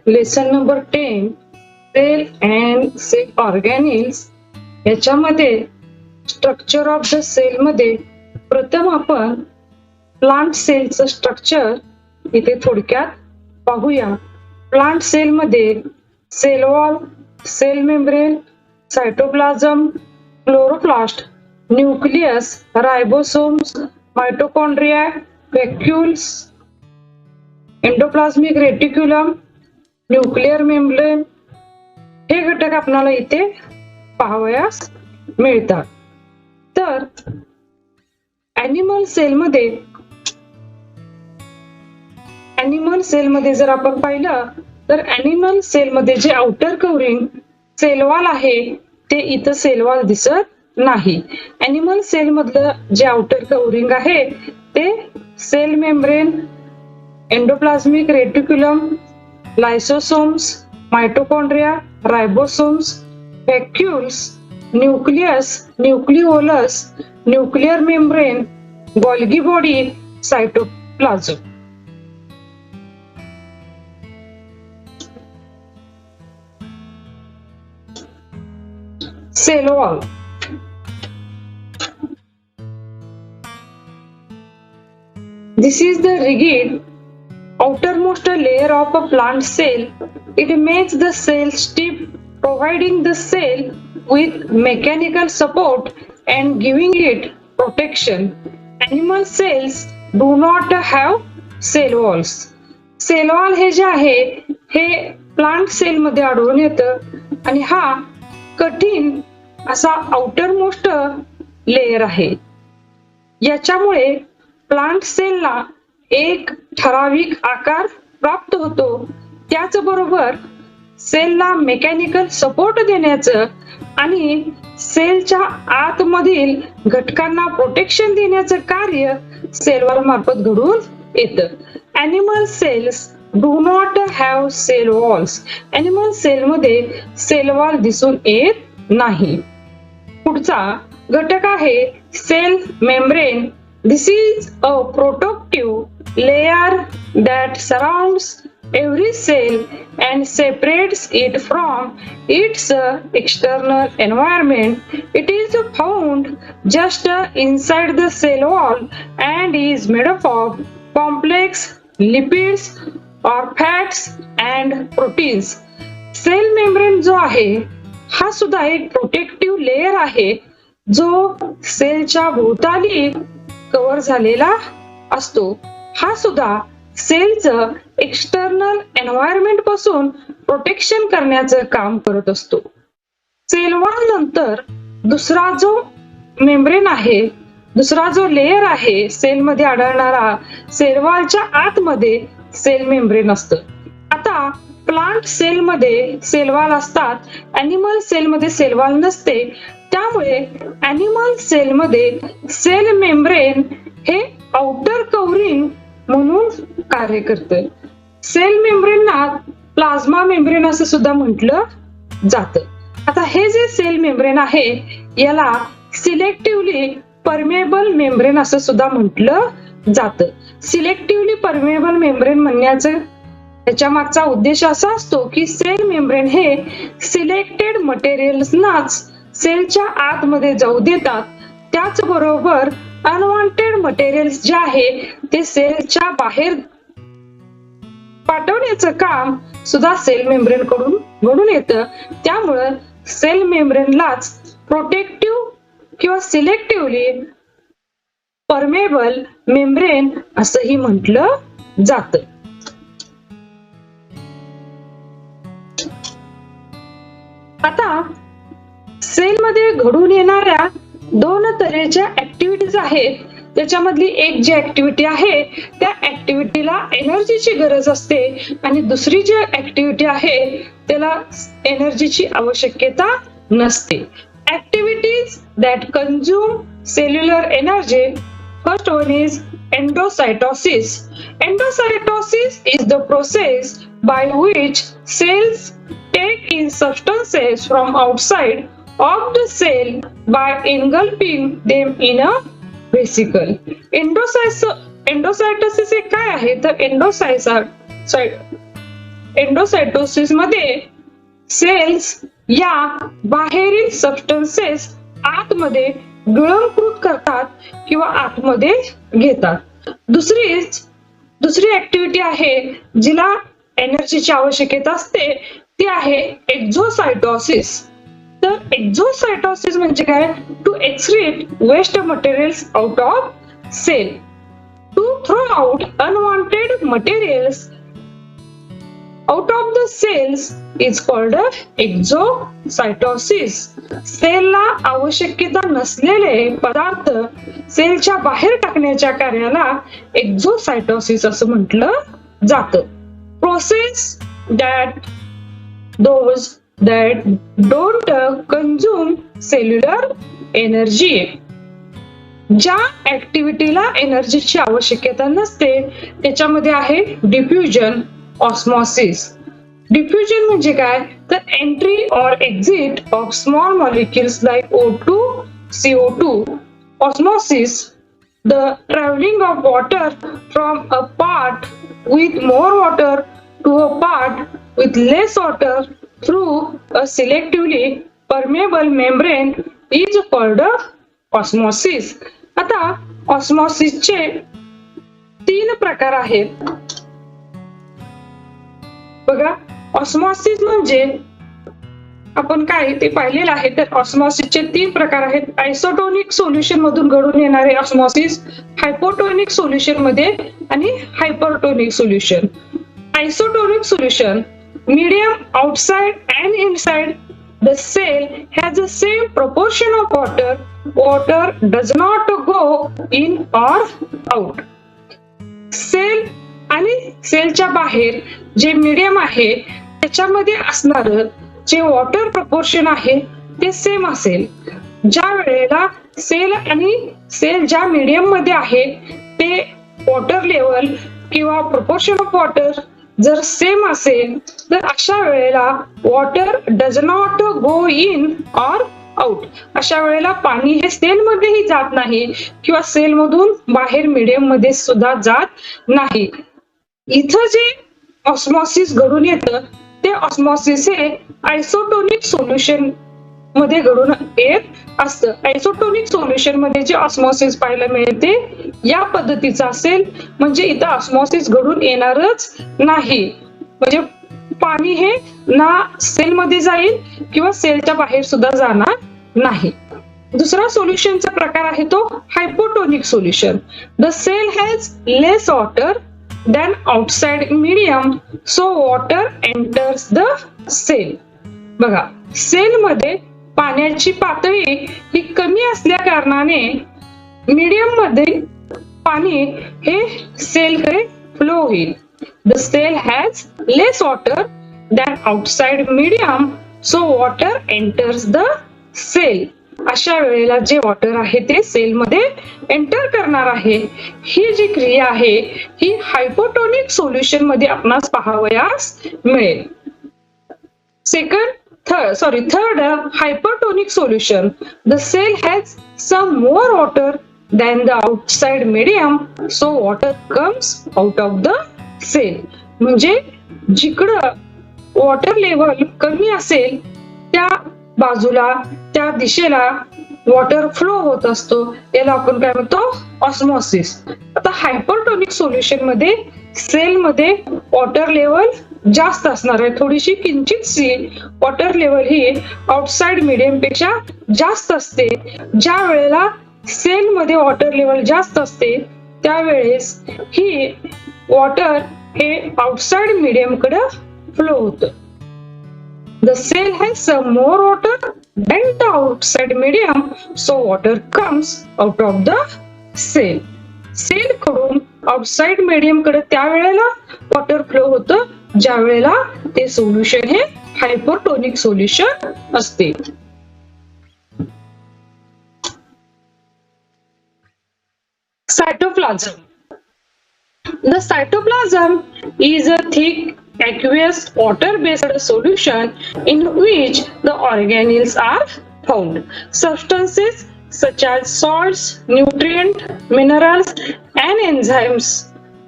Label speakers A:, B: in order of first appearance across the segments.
A: Lesson number 10 cell and cell organelles याच्यामध्ये structure of the cell मध्ये प्रथम आपण प्लांट सेलचं स्ट्रक्चर इथे थोडक्यात पाहूया. प्लांट सेल मध्ये cell wall, cell membrane, cytoplasm, chloroplast, nucleus, ribosomes, mitochondria, vacuoles, endoplasmic reticulum, nuclear membrane हे घटक आपल्याला इथे पाहावयास मिळतात. तर ॲनिमल सेलमध्ये जर आपण पाहिलं तर ॲनिमल सेलमध्ये जे आउटर कव्हरिंग सेल वॉल आहे ते इथं सेल वॉल दिसत नाही. ॲनिमल सेल मधलं जे आउटर कव्हरिंग आहे ते cell membrane, endoplasmic reticulum, lysosomes, mitochondria, ribosomes, vacuoles, nucleus, nucleolus, nuclear membrane, Golgi body, cytoplasm. Cell wall. This is the rigid outermost layer of a plant cell. It makes the cell stiff, providing the cell with mechanical support and giving it protection. Animal cells do not have cell walls. Cell wall हे जे आहे हे plant cell मध्ये आढळून येतं आणि हा कठीण असा आउटर मोस्ट लेयर आहे. याच्यामुळे प्लांट सेलला एक ठराविक आकार प्राप्त होतो. त्याचबरोबर सेलला मेकॅनिकल सपोर्ट देण्याचं आणि सेलच्या आतमधील घटकांना प्रोटेक्शन देण्याचं कार्य सेल वॉल मार्फत घडून येतं. Animal cells do not have cell walls. Animal cell मध्ये सेल वॉल दिसून येत नाही. पुढचा घटक आहे cell membrane. This is a protective layer that surrounds every cell and separates it from its external environment. It is found just inside the cell wall and is made up of complex lipids or fats and proteins. Cell membrane जो आहे हा सुद्धा एक protective layer आहे जो सेलच्या भोवताली cover झालेला असतो. हा सुद्धा सेलचं एक्सटर्नल एन्व्हायरमेंट पासून प्रोटेक्शन करण्याचं काम करत असतो. सेल वॉल नंतर दुसरा जो मेम्ब्रेन आहे, दुसरा जो लेयर आहे सेल मध्ये आढळणारा, सेल वॉलच्या आतमध्ये सेल मेम्ब्रेन असतं. आता प्लांट सेल मध्ये सेल वॉल असतात, ॲनिमल सेल मध्ये सेल वॉल नसते. त्यामुळे ॲनिमल सेल मध्ये सेल मेम्ब्रेन हे आउटर कव्हरिंग म्हणून कार्य करते. सेल मेम्ब्रेनला प्लाझ्मा मेम्ब्रेन असं सुद्धा म्हटलं जातं. आता हे जे सेल मेम्ब्रेन आहे याला सिलेक्टिव्हली परमेबल मेम्ब्रेन असं सुद्धा म्हटलं जातं. सिलेक्टिव्हली परमेबल मेम्ब्रेन म्हणण्याचं त्याच्या मागचा उद्देश असा असतो की सेल मेम्ब्रेन हे सिलेक्टेड मटेरियल्सनाच सेलच्या आतमध्ये जाऊ देतात. त्याचबरोबर अनवॉन्टेड मटेरियल्स जे आहे ते सेलच्या बाहेर पाठवण्याचं काम सुद्धा सेल मेम्ब्रेन कडून घडून येतं. त्यामुळं सेल मेम्ब्रेनलाच प्रोटेक्टिव्ह किंवा सिलेक्टिव्हली परमेबल मेम्ब्रेन असंही म्हटलं जातं. आता सेल मध्ये घडून येणाऱ्या दोन तऱ्हेच्या ऍक्टिव्हिटीज आहेत. त्याच्यामधली एक जी ऍक्टिव्हिटी आहे त्या ऍक्टिव्हिटीला एनर्जीची गरज असते आणि दुसरी जी ऍक्टिव्हिटी आहे त्याला एनर्जीची आवश्यकता नसते. Activities that consume cellular energy. First one is endocytosis. Endocytosis is the process by which cells take in substances from outside of the cell by engulfing them in a vesicle. Endocytosis हे काय आहे तर एंडोसायटोसिस मध्ये cells या बाहेरील substances आतमध्ये गिळंकृत करतात किंवा आतमध्ये घेतात. दुसरी ऍक्टिव्हिटी आहे जिला एनर्जीची आवश्यकता असते ती आहे एक्झोसायटोसिस. तर एक्झोसायटोसिस म्हणजे काय? To excrete waste materials out of cell. To throw out unwanted materials out of the cells is called exocytosis. सेलला आवश्यकता नसलेले पदार्थ सेलच्या बाहेर टाकण्याच्या कार्याला एक्झोसायटोसिस असं म्हटलं जातं. Process that those that don't consume cellular energy. ज्या ऍक्टिव्हिटीला एनर्जीची आवश्यकता नसते त्याच्यामध्ये आहे डिफ्युजन, ऑस्मॉसिस. डिफ्युजन म्हणजे काय? तर entry or exit of small molecules like O2, CO2. Osmosis, the travelling of water from a part with more water to a part with less water through a selectively permeable membrane is called osmosis. आता ऑस्मॉसिसचे 3 प्रकार आहेत. बघा, osmosis म्हणजे आपण काय ते पाहिलेलं आहे. तर ऑस्मॉसिसचे 3 प्रकार आहेत. आयसोटोनिक सोल्युशन मधून घडून येणारे ऑस्मॉसिस, हायपोटोनिक सोल्युशन मध्ये आणि hypertonic solution. Isotonic solution, medium outside and inside the cell has the same proportion of water. Water does not go in or out. Cell आणि सेलच्या बाहेर जे मीडियम आहे त्याच्यामध्ये असणार जे वॉटर प्रपोर्शन आहे ते सेम असेल. ज्या वेळेला सेल आणि सेल ज्या मीडियम मध्ये आहे ते वॉटर लेवल किंवा प्रपोर्शन ऑफ वॉटर जर सेम असेल तर अशा वेळेला water does not go in or out. अशा वेळेला पाणी हे सेल मध्येही जात नाही किंवा सेल मधून बाहेर मीडियम मध्ये सुद्धा जात नाही. इथं जे ऑस्मॉसिस घडून येतं ते ऑस्मॉसिस हे आयसोटोनिक सोल्युशन मध्ये घडून येत असतं. आयसोटोनिक सोल्युशन मध्ये जे ऑस्मॉसिस पाहायला मिळते या पद्धतीचं असेल म्हणजे इथं ऑस्मॉसिस घडून येणारच नाही. म्हणजे पाणी हे ना सेल मध्ये जाईल किंवा सेलच्या बाहेर सुद्धा जाणार नाही. दुसरा सोल्युशनचा प्रकार आहे तो hypotonic solution. The cell has less water than outside medium, so water enters the cell. बघा, सेल मध्ये पाण्याची पातळी ही कमी असल्या कारणाने मीडियम मध्ये पाणी हे सेलकडे फ्लो होईल. The cell has less water than outside medium, so water enters the cell. अशा वेळेला जे वॉटर आहे ते सेल मध्ये एंटर करणार आहे. ही जी क्रिया आहे ही हायपोटोनिक सोल्युशन मध्ये आपणास पाहावयास मिळेल. Third hypertonic solution. The cell has some more water than the outside medium, so water comes out of the cell. म्हणजे जिकडं वॉटर लेवल कमी असेल त्या बाजूला त्या दिशेला वॉटर फ्लो होत असतो. याला आपण काय म्हणतो? ऑस्मॉसिस. आता हायपरटोनिक सोल्युशन मध्ये सेल मध्ये वॉटर लेवल जास्त असणार आहे. थोडीशी किंचितशी वॉटर लेवल ही आउटसाइड मीडियम पेक्षा जास्त असते. ज्या वेळेला सेल मध्ये वॉटर लेवल जास्त असते त्यावेळेस ही वॉटर हे आउटसाइड मीडियम कडे फ्लो होतं. The cell has some more water than the outside medium, so water comes out of the cell. Cell कडून आउटसाइड मीडियम कडे त्यावेळेला वॉटर फ्लो होतं ज्या वेळेला ते सोल्युशन हे हायपोटोनिक सोल्युशन असते. Cytoplasm. The cytoplasm is a thick aqueous water-based solution in which the organelles are found. Substances such as salts, nutrients, minerals, and enzymes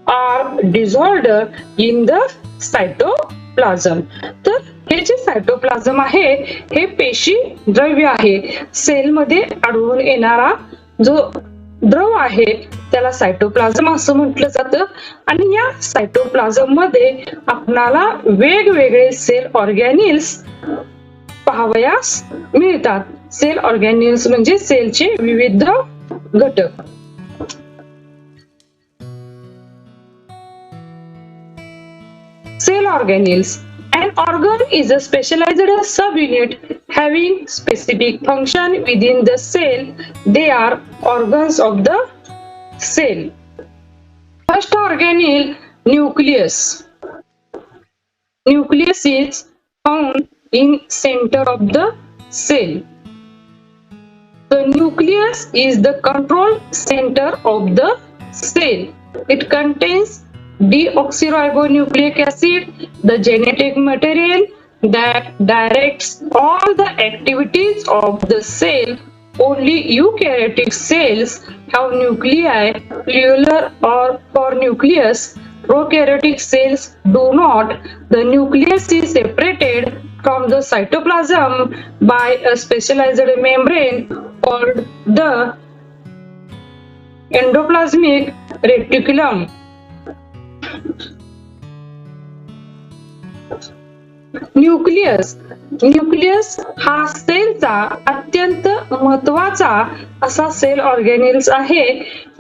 A: are dissolved in the cytoplasm. Cytoplasm. तर हे जे cytoplasm आहे हे पेशी द्रव्य आहे. सेलमध्ये आढळून येणारा जो द्रव आहे त्याला सायटोप्लाझम असं म्हटलं जातं. आणि या सायटोप्लाझम मध्ये आपणाला वेगवेगळे सेल ऑर्गॅनिल्स पाहावयास मिळतात. सेल ऑर्गॅनिल्स म्हणजे सेलचे विविध घटक. Cell organelles. An organ is a specialized subunit having specific function within the cell. They are organs of the cell. First organelle, nucleus. Nucleus is found in center of the cell. The nucleus is the control center of the cell. It contains deoxyribonucleic acid, the genetic material that directs all the activities of the cell. Only eukaryotic cells have nuclei, pleural or for nucleus. Prokaryotic cells do not. The nucleus is separated from the cytoplasm by a specialized membrane called the endoplasmic reticulum. Nucleus हा सेलचा अत्यंत महत्वाचा असा sale organelles आहे.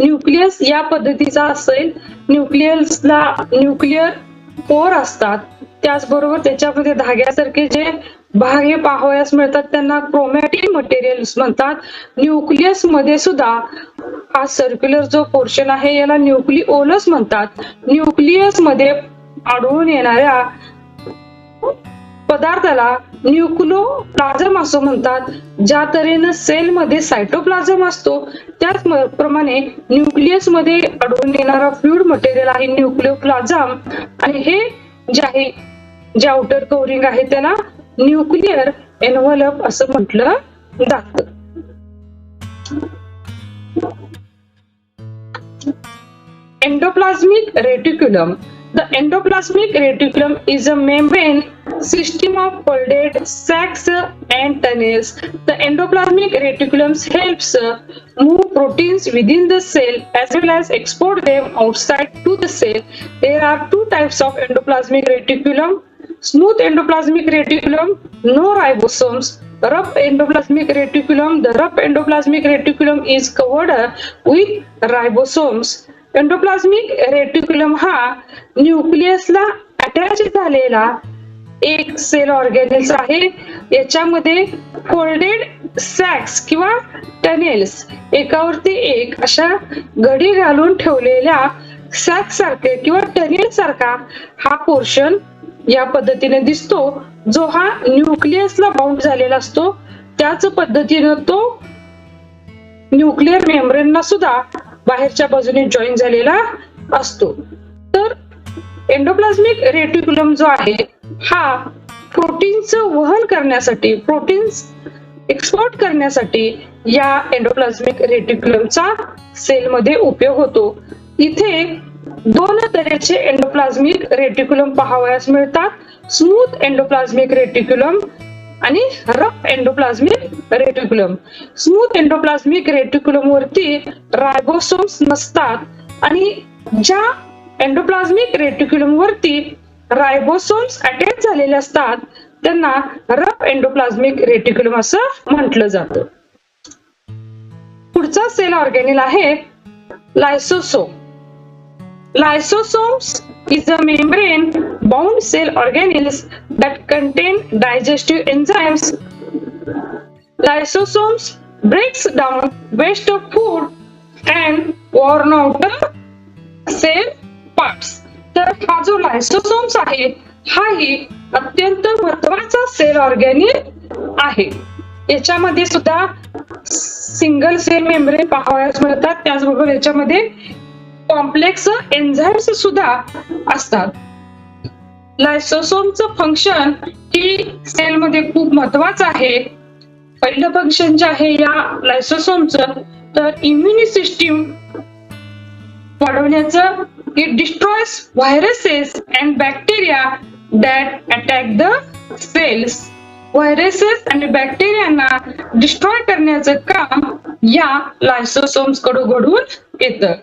A: Nucleus या पद्धतीचा असेल. न्यूक्लियसला nuclear pore असतात. त्याचबरोबर त्याच्यामध्ये धाग्यासारखे जे भाग हे पाहावयास मिळतात त्यांना क्रोमॅटिन मटेरियल्स म्हणतात. न्यूक्लियस मध्ये सुद्धा हा सर्क्युलर जो पोर्शन आहे याला न्यूक्लिओलस म्हणतात. न्यूक्लियस मध्ये आढळून येणाऱ्या पदार्थाला न्यूक्लिओप्लाझम असं म्हणतात. ज्या तऱ्हेने सेल मध्ये सायटोप्लाझम असतो त्याचप्रमाणे न्यूक्लियस मध्ये आढळून येणारा फ्लुइड मटेरियल आहे न्यूक्लिओप्लाझम. आणि हे जे आउटर कव्हरिंग आहे त्याला न्यूक्लियर एन्व्हलप असं म्हटलं जातं. Endoplasmic reticulum. The endoplasmic reticulum is a membrane system of folded sacs and tunnels. The endoplasmic reticulum helps move proteins within the cell as well as export them outside to the cell. There are two types of endoplasmic reticulum. Smooth endoplasmic reticulum, no ribosomes. Rough endoplasmic reticulum. The rough endoplasmic reticulum is covered with ribosomes. Endoplasmic reticulum हा न्यूक्लियसला attach झालेला एक sale organelles आहे. याच्यामध्ये folded sacks किंवा tunnels एकावरती एक अशा घडी घालून ठेवलेल्या सॅक सारखे किंवा टनेल सारखा हा पोर्शन या पद्धतीने दिसतो. जो हा न्यूक्लियसला बाउंड झालेला असतो त्याच पद्धतीने तो न्यूक्लियर मेम्ब्रेनला सुद्धा बाहेरच्या बाजूने जॉईन झालेला असतो. तर एंडोप्लाझमिक रेटिक्युलम जो आहे हा प्रोटीनचं वहन करण्यासाठी प्रोटीन्स एक्सपोर्ट करण्यासाठी या एंडोप्लाझमिक रेटिक्युलमचा सेलमध्ये उपयोग होतो. इथे दोन तऱ्हेचे एंडोप्लाझमिक रेटिक्युलम पाहावयास मिळतात. स्मूथ एंडोप्लाझमिक रेटिक्युलम आणि rough endoplasmic reticulum. Smooth endoplasmic reticulum वरती रायबोसोम्स नसतात आणि ज्या एंडोप्लाझमिक रेटिक्युलम वरती रायबोसोम्स अटॅच झालेले असतात त्यांना रफ एंडोप्लाझमिक रेटिक्युलम असं म्हटलं जातं. पुढचा सेल ऑर्गॅनिल आहे लायसोसोम. Lysosomes is a membrane-bound cell organelles that contain digestive enzymes. Lysosomes breaks down waste of food and worn out cell parts. तर हा जो लायसोसोम्स आहे हाही अत्यंत महत्वाचा सेल ऑर्गॅनिल आहे. याच्यामध्ये सुद्धा सिंगल सेल मेम्ब्रेन पाहावयास मिळतात. त्याचबरोबर याच्यामध्ये कॉम्प्लेक्स एन्झाइम्स सुद्धा असतात. लायसोसोमचं फंक्शन ही सेल मध्ये खूप महत्वाचं आहे. पहिलं फंक्शन जे आहे या लायसोसोमचं तर इम्युनी सिस्टीम वाढवण्याचं. It destroys viruses and bacteria that attack the cells. Viruses आणि बॅक्टेरियांना डिस्ट्रॉय करण्याचं काम या लायसोसोम्स कडून घडून येतं.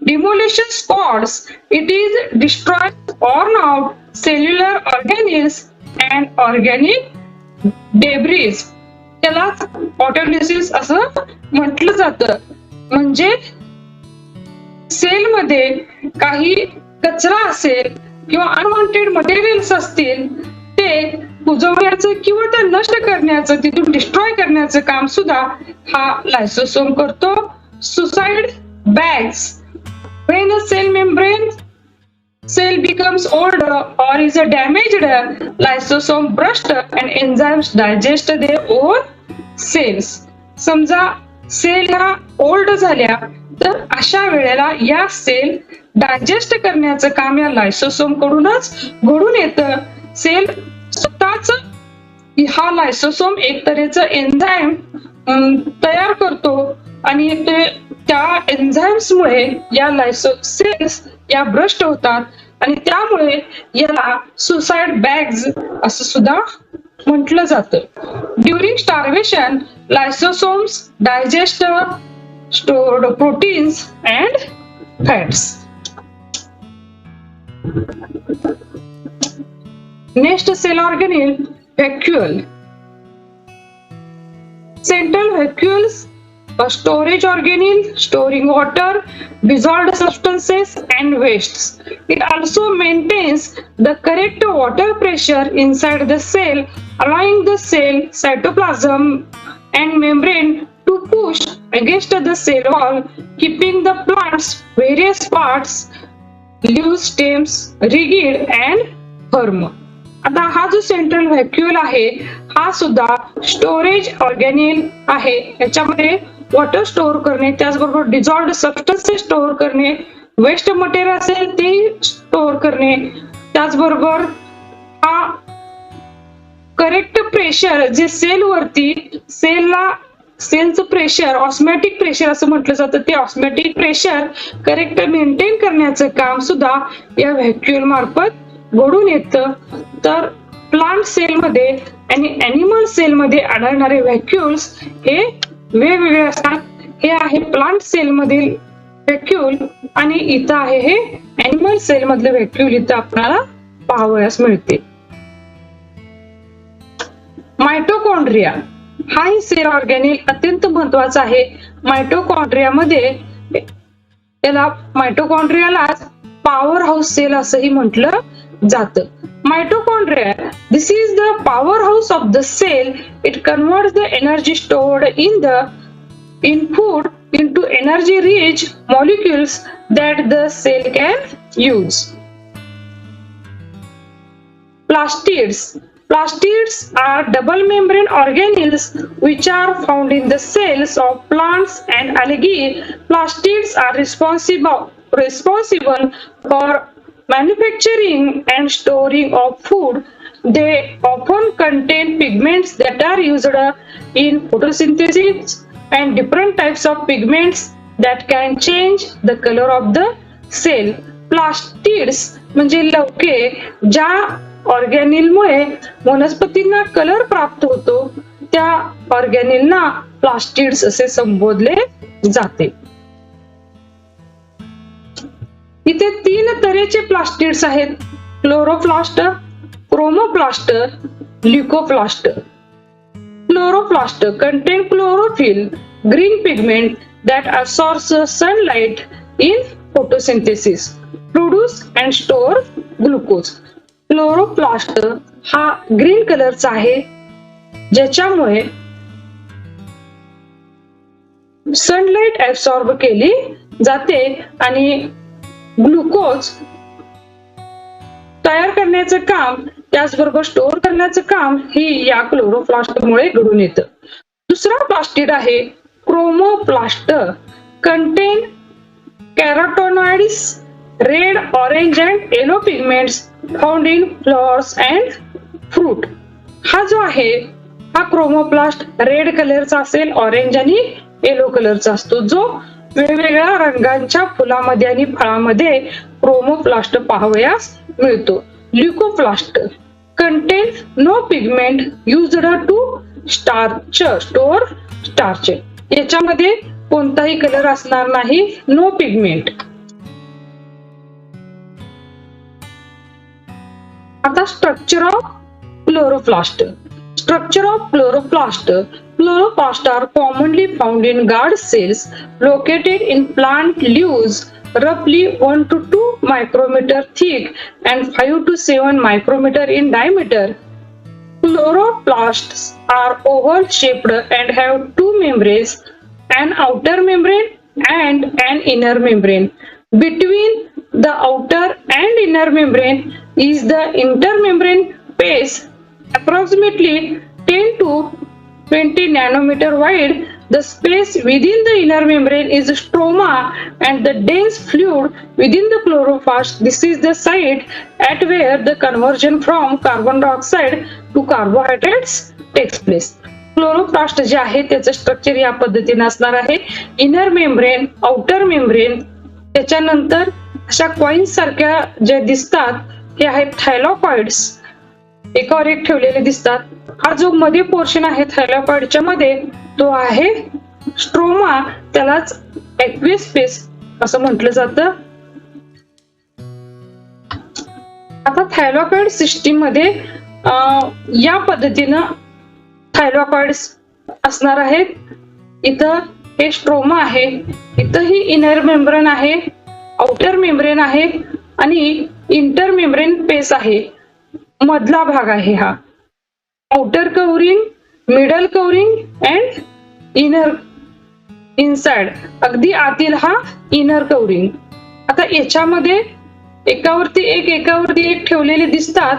A: Demolition squads, it is destroy torn out cellular organelles and organic debris. त्याला ऑटोलिसिस असं म्हटलं जातं. म्हणजे सेल मध्ये काही कचरा असेल किंवा अनवॉन्टेड मटेरियल्स असतील ते कुजवण्याचं किंवा ते नष्ट करण्याचं, तिथून डिस्ट्रॉय करण्याचं काम सुद्धा हा लायसोसोम करतो. Suicide bags, when a cell membrane cell becomes older or is damaged, lysosome burst and enzymes digest their own cells. समजा सेल ह्या ओल्ड झाल्या तर अशा वेळेला या सेल डायजेस्ट करण्याचं काम या लायसोसोम कडूनच घडून येतं. सेल स्वतःच हा लायसोसोम एक तऱ्हेचं एन्झाईम तयार करतो आणि ते त्या एन्झाईम्स मुळे या सेल्स या ब्रस्ट होतात आणि त्यामुळे याला सुसाइड बॅग्स असं सुद्धा म्हटलं जातं. During starvation lysosomes digest stored proteins and fats. Next cell organelle, vacuole. Central vacuoles, a storage organelle storing water, dissolved substances and wastes. It also maintains the correct water pressure inside the cell, allowing the cell cytoplasm and membrane to push against the cell wall, keeping the plant's various parts, leaves, stems, rigid and firm. आता हा जो central व्हॅक्यूल आहे हा सुद्धा storage organelle आहे. याच्यामध्ये water store करणे, त्याचबरोबर डिझॉल्व्ड सबस्टन्सेस स्टोअर करणे, वेस्ट मटेरियल असेल ते स्टोअर करणे, त्याचबरोबर हा करेक्ट प्रेशर जे सेल वरती सेलचं प्रेशर ऑस्मॅटिक प्रेशर असं म्हटलं जातं, ते ऑस्मॅटिक प्रेशर करेक्ट मेंटेन करण्याचं काम सुद्धा या व्हॅक्यूल मार्फत घडून येतं. तर प्लांट सेल मध्ये आणि अॅनिमल सेल मध्ये आढळणारे व्हॅक्यूल्स हे वेगवेगळे असतात. हे आहे प्लांट सेल मधील व्हॅक्यूल आणि इथं आहे हे अॅनिमल सेल मधले व्हॅक्यूल इथं आपल्याला पाहावयास मिळते. मायटोकॉन्ड्रिया हाही सेल ऑर्गॅनिल अत्यंत महत्वाचा आहे. मायटोकॉन्ड्रियामध्ये त्याला मायटोकॉन्ड्रियाला पॉवर हाऊस सेल असंही म्हटलं जातं. Mitochondria, this is the power house of the cell. It converts the energy stored in food into energy rich molecules that the cell can use. Plastids. Plastids are double membrane organelles which are found in the cells of plants and algae. Plastids are responsible for manufacturing and storing of food. They often contain pigments that are used in photosynthesis and different types of pigments that can change the color of the cell. Plastids म्हणजे लवके ज्या organelle मुळे वनस्पतींना colour प्राप्त होतो त्या ऑर्गॅनिलना plastids असे संबोधले जाते. इथे 3 तऱ्हेचे प्लास्टिड्स आहेत: chloroplast, chromoplast, leucoplast. Chloroplast contain chlorophyll, green pigment that absorbs sunlight in photosynthesis, produce and store glucose. Chloroplast हा ग्रीन कलरचा आहे ज्याच्यामुळे सनलाइट ऍब्सॉर्ब केली जाते आणि ग्लुकोज तयार करण्याचं काम, त्याचबरोबर स्टोअर करण्याचं काम ही या क्लोरोप्लास्ट मुळे घडून येतं. दुसरा प्लास्टिड आहे chromoplast. Contain carotenoids, red, orange and yellow pigments found in flowers and fruit. हा जो आहे हा क्रोमोप्लास्ट रेड कलरचा असेल, ऑरेंज आणि येलो कलरचा असतो, जो वेगवेगळ्या रंगांच्या फुलामध्ये आणि फळामध्ये क्रोमोप्लास्ट पाहावयास मिळतो. Leucoplast contain no pigment used to store starch. याच्यामध्ये कोणताही कलर असणार नाही, नो पिगमेंट. आता structure of chloroplast. Structure of chloroplast. Chloroplasts are commonly found in guard cells located in plant leaves, roughly 1 to 2 micrometer thick and 5 to 7 micrometer in diameter. Chloroplasts are oval shaped and have two membranes, an outer membrane and an inner membrane. Between the outer and inner membrane is the intermembrane space, approximately 10 to 20 nanometer wide. The space within the inner membrane is stroma and the dense fluid within the chloroplast. This is the site at where the conversion from carbon dioxide to carbohydrates takes place. Chloroplast जे आहे त्याचं structure या पद्धतीने असणार आहे. Inner membrane, outer membrane, त्याच्यानंतर अशा coins सारख्या जे दिसतात हे आहेत थायलॉकॉइड्स, एकावर एक ठेवलेले दिसतात. हा जो मध्ये पोर्शन आहे थायलॉकॉइडच्या मध्ये तो आहे स्ट्रोमा, त्यालाच ऍक्वियस स्पेस असं म्हटलं जातं. आता थायलॉकॉइड सिस्टीम मध्ये या पद्धतीनं थायलॉकॉइड्स असणार आहेत. इथं हे स्ट्रोमा आहे, इथं ही इनर मेम्ब्रेन आहे, आउटर मेम्ब्रेन आहे आणि इंटर मेम्ब्रेन स्पेस आहे, मधला भाग आहे हा. Outer covering, middle covering and inner inside, अगदी आतील हा इनर कव्हरिंग. आता याच्यामध्ये एकावरती एक ठेवलेले दिसतात.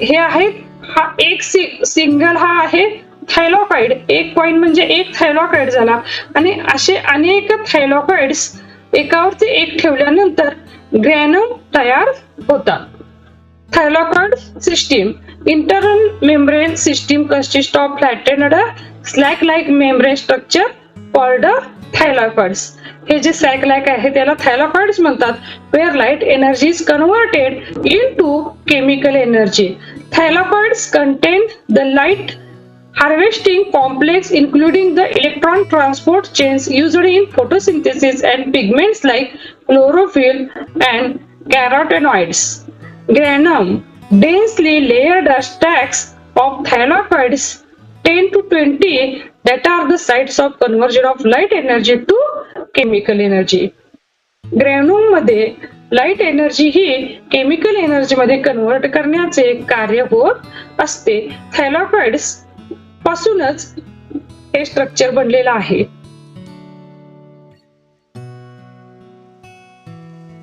A: हे आहेत, हा एक सिंगल हा आहे थायलॉकॉइड, एक पॉइंट म्हणजे एक थायलॉकॉइड झाला आणि असे अनेक थायलॉकॉइड्स एकावरती एक ठेवल्यानंतर ग्रॅनम तयार होतात. Thylakoid system. Internal membrane system consists of flattened sac like membrane structure called thylakoids. हे जे सॅक लाईक आहे त्याला थायलॉकॉइड्स म्हणतात. where light energy is converted into chemical energy. Thylakoids contain the light harvesting complex including the electron transport chains used in photosynthesis and pigments like chlorophyll and carotenoids. Granum. Densely layered stacks of thylakoids 10 to 20 that are the sites of conversion of light energy to chemical energy. ग्रॅन्युम मध्ये light energy ही chemical energy मध्ये convert करण्याचे कार्य होत असते. थायलॉकॉइड्स पासूनच हे structure बनलेलं आहे.